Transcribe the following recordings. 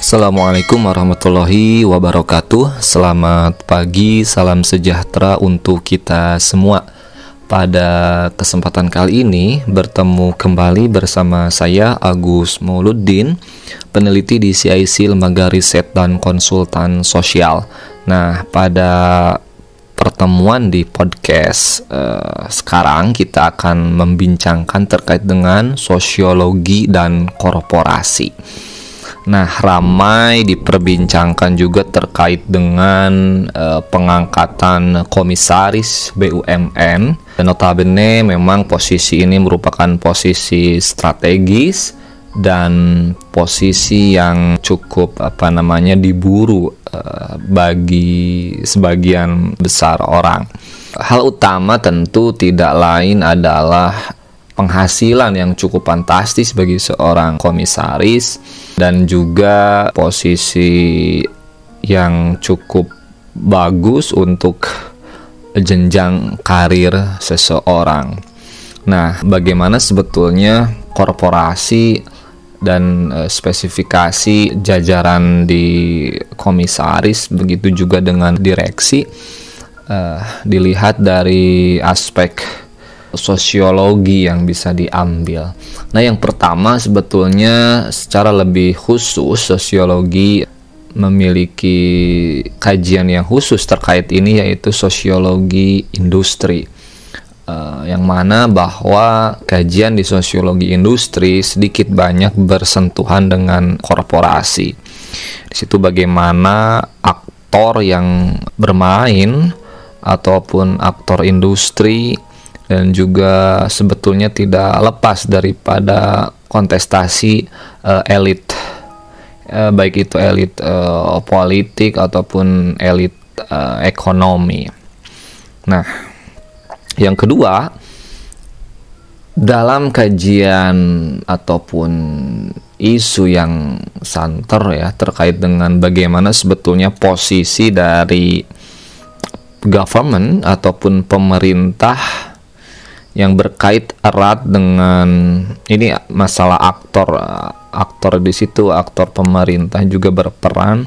Assalamualaikum warahmatullahi wabarakatuh. Selamat pagi, salam sejahtera untuk kita semua. Pada kesempatan kali ini bertemu kembali bersama saya Agus Mauluddin, peneliti di CIC Lembaga Riset dan Konsultan Sosial. Nah, pada pertemuan di podcast sekarang kita akan membincangkan terkait dengan sosiologi dan korporasi. Nah, ramai diperbincangkan juga terkait dengan pengangkatan komisaris BUMN. Dan notabene memang posisi ini merupakan posisi strategis dan posisi yang cukup diburu bagi sebagian besar orang. Hal utama tentu tidak lain adalah penghasilan yang cukup fantastis bagi seorang komisaris dan juga posisi yang cukup bagus untuk jenjang karir seseorang. Nah, bagaimana sebetulnya korporasi dan spesifikasi jajaran di komisaris, begitu juga dengan direksi, dilihat dari aspek sosiologi yang bisa diambil. Nah, yang pertama sebetulnya secara lebih khusus sosiologi memiliki kajian yang khusus terkait ini, yaitu sosiologi industri, yang mana bahwa kajian di sosiologi industri sedikit banyak bersentuhan dengan korporasi. Di situ bagaimana aktor yang bermain ataupun aktor industri dan juga sebetulnya tidak lepas daripada kontestasi elit, baik itu elit politik ataupun elit ekonomi. Nah, yang kedua, dalam kajian ataupun isu yang santer ya terkait dengan bagaimana sebetulnya posisi dari government ataupun pemerintah yang berkait erat dengan ini masalah aktor di situ, aktor pemerintah juga berperan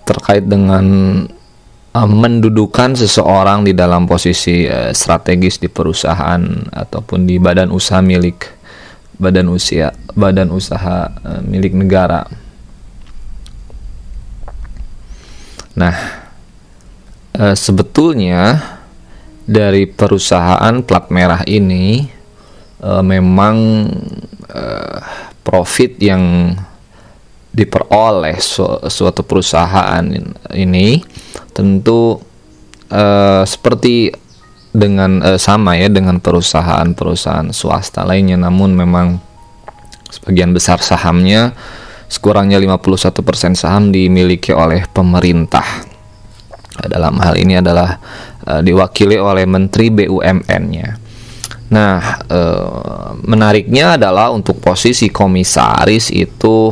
terkait dengan mendudukan seseorang di dalam posisi strategis di perusahaan ataupun di badan usaha milik milik negara. Nah, sebetulnya dari perusahaan plat merah ini memang profit yang diperoleh suatu perusahaan ini tentu seperti dengan sama ya dengan perusahaan-perusahaan swasta lainnya, namun memang sebagian besar sahamnya, sekurangnya 51% saham dimiliki oleh pemerintah. Dalam hal ini adalah diwakili oleh Menteri BUMN-nya. Nah, menariknya adalah untuk posisi komisaris itu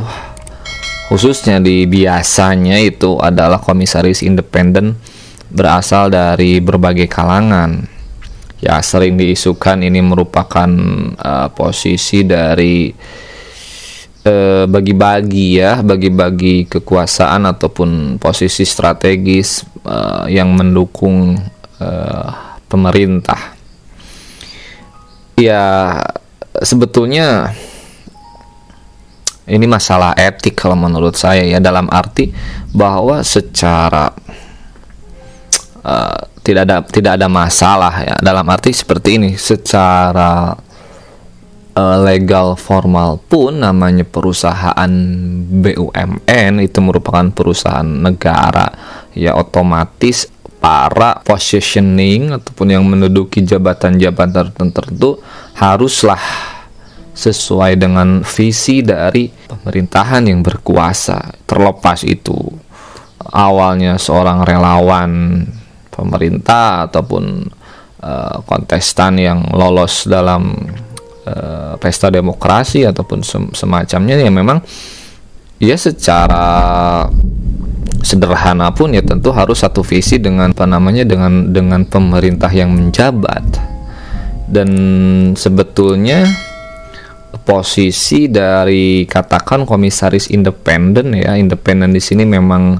khususnya biasanya itu adalah komisaris independen berasal dari berbagai kalangan. Ya, sering diisukan ini merupakan posisi dari bagi-bagi kekuasaan ataupun posisi strategis yang mendukung pemerintah. Ya, sebetulnya ini masalah etik kalau menurut saya ya, dalam arti bahwa secara tidak ada masalah ya, dalam arti seperti ini, secara legal formal pun namanya perusahaan BUMN itu merupakan perusahaan negara ya, otomatis para positioning ataupun yang menduduki jabatan-jabatan tertentu haruslah sesuai dengan visi dari pemerintahan yang berkuasa, terlepas itu awalnya seorang relawan pemerintah ataupun kontestan yang lolos dalam pesta demokrasi ataupun semacamnya, ya memang ya secara sederhana pun ya tentu harus satu visi dengan dengan pemerintah yang menjabat. Dan sebetulnya posisi dari katakan komisaris independen ya. Independen di sini memang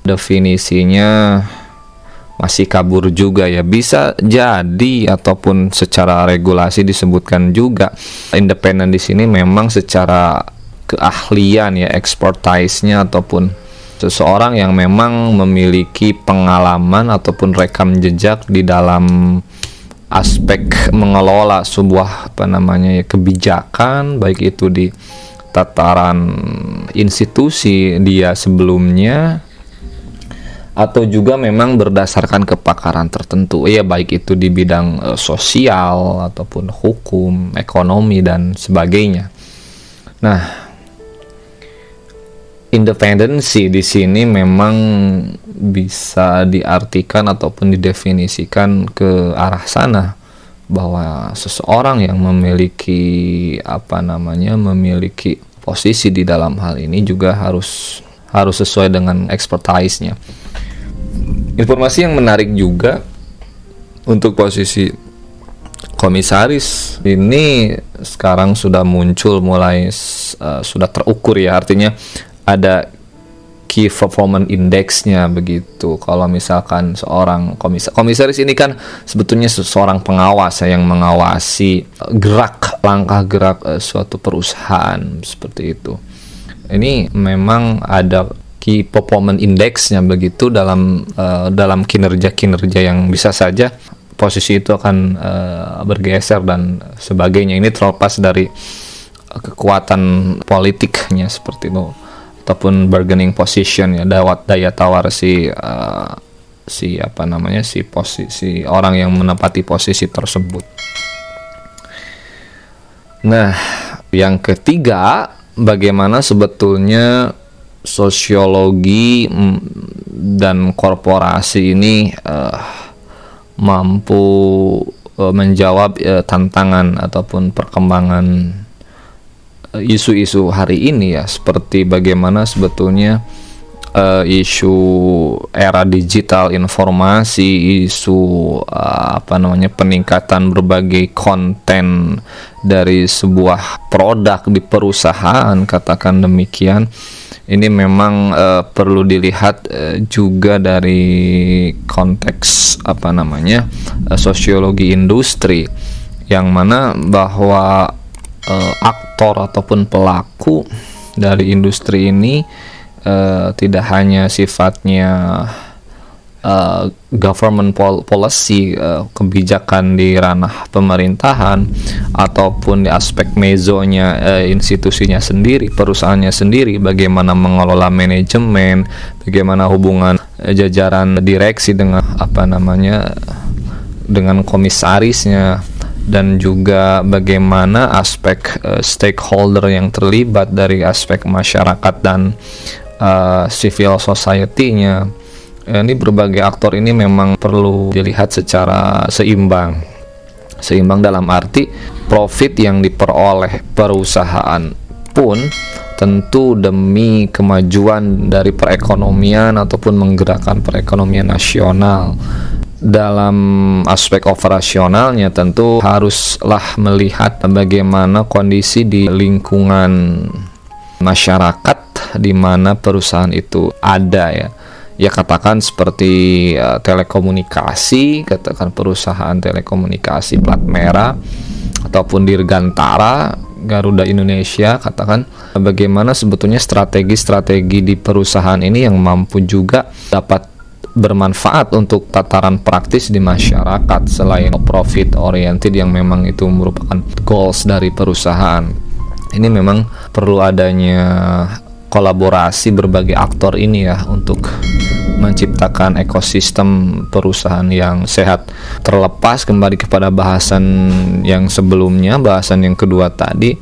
definisinya masih kabur juga ya. Bisa jadi ataupun secara regulasi disebutkan juga independen di sini memang secara keahlian ya, expertise-nya, ataupun seseorang yang memang memiliki pengalaman ataupun rekam jejak di dalam aspek mengelola sebuah kebijakan, baik itu di tataran institusi dia sebelumnya atau juga memang berdasarkan kepakaran tertentu ya, baik itu di bidang sosial ataupun hukum, ekonomi dan sebagainya. Nah, independensi di sini memang bisa diartikan ataupun didefinisikan ke arah sana, bahwa seseorang yang memiliki memiliki posisi di dalam hal ini juga harus sesuai dengan expertise-nya. Informasi yang menarik juga untuk posisi komisaris ini sekarang sudah muncul, sudah terukur ya, artinya ada key performance index-nya begitu. Kalau misalkan seorang komisaris ini kan sebetulnya seorang pengawas yang mengawasi langkah gerak suatu perusahaan seperti itu. Ini memang ada key performance index-nya begitu dalam kinerja yang bisa saja posisi itu akan bergeser dan sebagainya. Ini terlepas dari kekuatan politiknya seperti itu, ataupun bargaining position ya, daya tawar si posisi orang yang menempati posisi tersebut. Nah, yang ketiga, bagaimana sebetulnya sosiologi dan korporasi ini mampu menjawab tantangan ataupun perkembangan isu-isu hari ini ya, seperti bagaimana sebetulnya isu era digital informasi, isu peningkatan berbagai konten dari sebuah produk di perusahaan, katakan demikian. Ini memang perlu dilihat juga dari konteks sosiologi industri, yang mana bahwa aktor ataupun pelaku dari industri ini tidak hanya sifatnya government policy, kebijakan di ranah pemerintahan, ataupun di aspek mezonya, institusinya sendiri, perusahaannya sendiri, bagaimana mengelola manajemen, bagaimana hubungan jajaran direksi dengan dengan komisarisnya, dan juga bagaimana aspek stakeholder yang terlibat dari aspek masyarakat dan civil society-nya. Ini berbagai aktor ini memang perlu dilihat secara seimbang dalam arti profit yang diperoleh perusahaan pun tentu demi kemajuan dari perekonomian ataupun menggerakkan perekonomian nasional. Dalam aspek operasionalnya tentu haruslah melihat bagaimana kondisi di lingkungan masyarakat di mana perusahaan itu ada ya. Ya, katakan seperti telekomunikasi, katakan perusahaan telekomunikasi plat merah, ataupun Dirgantara, Garuda Indonesia, katakan bagaimana sebetulnya strategi di perusahaan ini yang mampu juga dapat bermanfaat untuk tataran praktis di masyarakat selain profit oriented yang memang itu merupakan goals dari perusahaan. Ini memang perlu adanya kolaborasi berbagai aktor ini ya untuk menciptakan ekosistem perusahaan yang sehat. Terlepas kembali kepada bahasan yang sebelumnya, bahasan yang kedua tadi,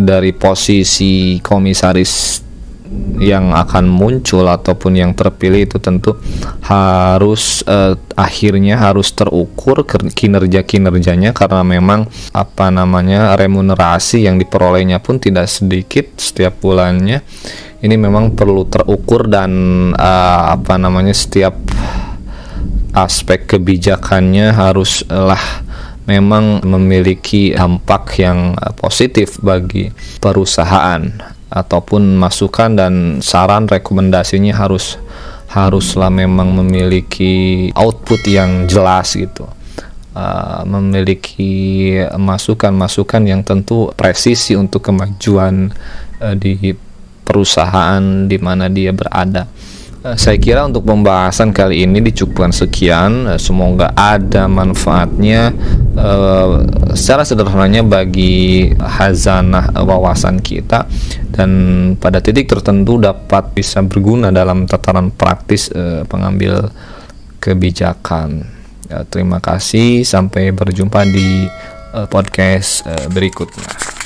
dari posisi komisaris yang akan muncul ataupun yang terpilih itu tentu harus akhirnya harus terukur kinerjanya, karena memang remunerasi yang diperolehnya pun tidak sedikit setiap bulannya. Ini memang perlu terukur dan setiap aspek kebijakannya haruslah memang memiliki dampak yang positif bagi perusahaan, ataupun masukan dan saran rekomendasinya haruslah memang memiliki output yang jelas gitu. Memiliki masukan-masukan yang tentu presisi untuk kemajuan di perusahaan di mana dia berada. Saya kira untuk pembahasan kali ini dicukupkan sekian. Semoga ada manfaatnya secara sederhananya bagi hazanah wawasan kita, dan pada titik tertentu dapat bisa berguna dalam tataran praktis pengambil kebijakan. Terima kasih, sampai berjumpa di podcast berikutnya.